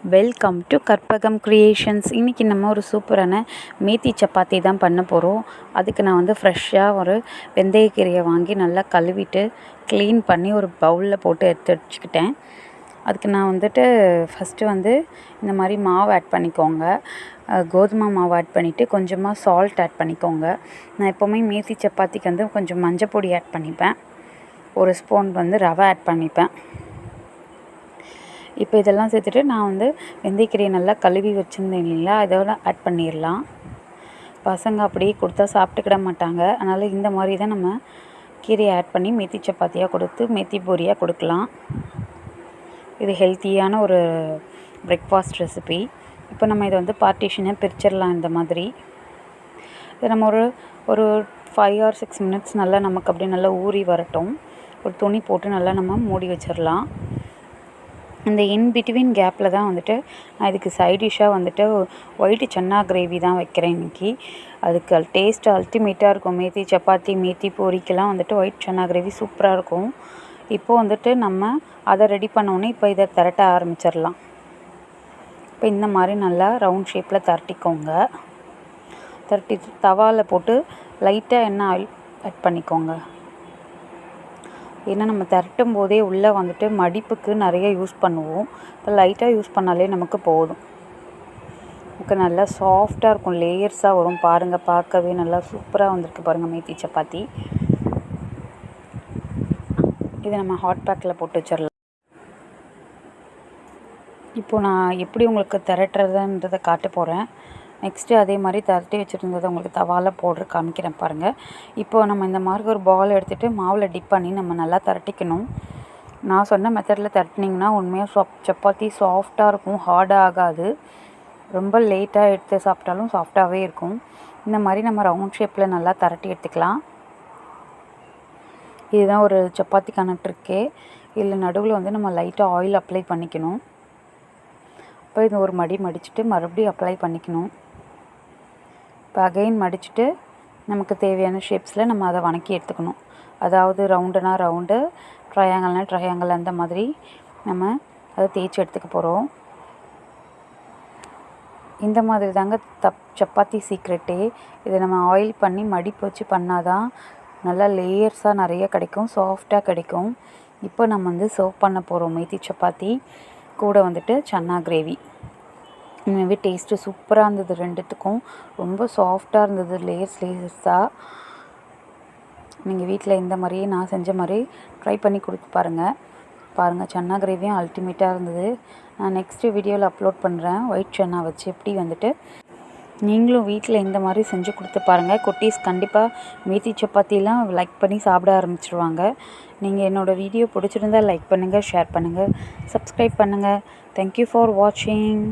Welcome to Karpagam creations. இன்றைக்கி நம்ம ஒரு சூப்பரான மேத்தி சப்பாத்தி தான் பண்ண போகிறோம். அதுக்கு நான் வந்து ஃப்ரெஷ்ஷாக ஒரு வெந்தயக்கீரையை வாங்கி நல்லா கழுவிட்டு க்ளீன் பண்ணி ஒரு பவுலில் போட்டு எடுத்து வச்சுக்கிட்டேன். அதுக்கு நான் வந்துட்டு ஃபஸ்ட்டு வந்து இந்த மாதிரி மாவு ஆட் பண்ணிக்கோங்க. கோதுமை மாவு ஆட் பண்ணிவிட்டு கொஞ்சமாக சால்ட் ஆட் பண்ணிக்கோங்க. நான் எப்போவுமே மேத்தி சப்பாத்திக்கு வந்து கொஞ்சம் மஞ்சள் பொடி ஆட் பண்ணிப்பேன். ஒரு ஸ்பூன் வந்து ரவை ஆட் பண்ணிப்பேன். இப்போ இதெல்லாம் சேர்த்துட்டு நான் வந்து வெந்தயக்கீரையை நல்லா கழுவி வச்சுருந்தேன் இல்லைங்களா, இதோட ஆட் பண்ணிடலாம். பசங்க அப்படியே கொடுத்தா சாப்பிட்டுக்கிட மாட்டாங்க. அதனால் இந்த மாதிரி தான் நம்ம கீரையை ஆட் பண்ணி மேத்தி சப்பாத்தியாக கொடுத்து மேத்தி பூரியாக கொடுக்கலாம். இது ஹெல்த்தியான ஒரு பிரேக்ஃபாஸ்ட் ரெசிபி. இப்போ நம்ம இதை வந்து பார்ட்டிஷனாக பிரிச்சிடலாம். இந்த மாதிரி இதை நம்ம ஒரு 5 or 6 minutes நல்லா நமக்கு அப்படியே நல்லா ஊறி வரட்டும். ஒரு துணி போட்டு நல்லா நம்ம மூடி வச்சிடலாம். இந்த இன்பிட்வீன் கேப்பில் தான் வந்துட்டு நான் இதுக்கு சைட் டிஷ்ஷாக வந்துட்டு ஒயிட் சன்னா கிரேவி தான் வைக்கிறேன் இன்றைக்கி. அதுக்கு டேஸ்ட் அல்டிமேட்டாக இருக்கும். மேத்தி சப்பாத்தி மேத்தி பூரிக்கெல்லாம் வந்துட்டு ஒயிட் சன்னா கிரேவி சூப்பராக இருக்கும். இப்போது வந்துட்டு நம்ம அதை ரெடி பண்ணோன்னே இப்போ இதை திரட்ட ஆரம்பிச்சிடலாம். இப்போ இந்த மாதிரி நல்லா ரவுண்ட் ஷேப்பில் திரட்டிக்கோங்க. திரட்டி தவாவில் போட்டு லைட்டாக எண்ணெய் ஆயில் ஆட் பண்ணிக்கோங்க. ஏன்னா நம்ம திரட்டும் போதே உள்ளே வந்துட்டு மடிப்புக்கு நிறைய யூஸ் பண்ணுவோம். இப்போ லைட்டாக யூஸ் பண்ணாலே நமக்கு போதும். நமக்கு நல்லா சாஃப்டாக இருக்கும், லேயர்ஸாக வரும். பாருங்கள், பார்க்கவே நல்லா சூப்பராக வந்திருக்கு பாருங்கள் மேத்தி சப்பாத்தி. இதை நம்ம ஹாட் பேக்கில் போட்டு வச்சிடலாம். இப்போது நான் எப்படி உங்களுக்கு திரட்டுறதுன்றதை காட்ட போகிறேன். நெக்ஸ்ட்டு அதே மாதிரி திரட்டி வச்சுருந்ததை உங்களுக்கு தவாவில் போடுற காமிக்கிறேன் பாருங்கள். இப்போது நம்ம இந்த மாதிரி ஒரு பால் எடுத்துகிட்டு மாவில் டிப் பண்ணி நம்ம நல்லா திரட்டிக்கணும். நான் சொன்ன மெத்தடில் திரட்டினிங்கன்னா உண்மையாக சப்பாத்தி சாஃப்டாக இருக்கும், ஹார்டாக ஆகாது. ரொம்ப லேட்டாக எடுத்து சாப்பிட்டாலும் சாஃப்டாகவே இருக்கும். இந்த மாதிரி நம்ம ரவுண்ட் ஷேப்பில் நல்லா திரட்டி எடுத்துக்கலாம். இதுதான் ஒரு சப்பாத்திக்கான ட்ரிக்கே. இதில் நடுவில் வந்து நம்ம லைட்டாக ஆயில் அப்ளை பண்ணிக்கணும். இப்போ இது ஒரு மடிச்சுட்டு மறுபடியும் அப்ளை பண்ணிக்கணும். இப்போ அகைன் மடிச்சுட்டு நமக்கு தேவையான ஷேப்ஸில் நம்ம அதை வணக்கி எடுத்துக்கணும். அதாவது ரவுண்டுனா ரவுண்டு, ட்ரையாங்கல்னால் ட்ரையாங்கல், அந்த மாதிரி நம்ம அதை தேய்ச்சி எடுத்துக்க போகிறோம். இந்த மாதிரி தாங்க சப்பாத்தி சீக்ரெட்டே. இதை நம்ம ஆயில் பண்ணி மடிப்பு வச்சு பண்ணால் தான் நல்லா லேயர்ஸாக நிறைய கிடைக்கும், சாஃப்டாக கிடைக்கும். இப்போ நம்ம வந்து சர்வ் பண்ண போகிறோம் மேத்தி சப்பாத்தி கூட வந்துட்டு சன்னா கிரேவி. உண்மையாகவே டேஸ்ட்டு சூப்பராக இருந்தது. ரெண்டுத்துக்கும் ரொம்ப சாஃப்டாக இருந்தது, லேயர்ஸாக. நீங்கள் வீட்டில் இந்த மாதிரியே நான் செஞ்ச மாதிரி ட்ரை பண்ணி கொடுத்து பாருங்கள். சன்னா கிரேவியும் அல்டிமேட்டாக இருந்தது. நான் நெக்ஸ்ட்டு வீடியோவில் அப்லோட் பண்ணுறேன். ஒயிட் சன்னா வச்சு எப்படி வந்துட்டு நீங்களும் வீட்டில் இந்த மாதிரி செஞ்சு கொடுத்து பாருங்கள். குட்டீஸ் கண்டிப்பாக மேத்தி சப்பாத்திலாம் லைக் பண்ணி சாப்பிட ஆரம்பிச்சிடுவாங்க. நீங்கள் என்னோடய வீடியோ பிடிச்சிருந்தால் லைக் பண்ணுங்கள், ஷேர் பண்ணுங்கள், சப்ஸ்கிரைப் பண்ணுங்கள். தேங்க்யூ ஃபார் வாட்சிங்.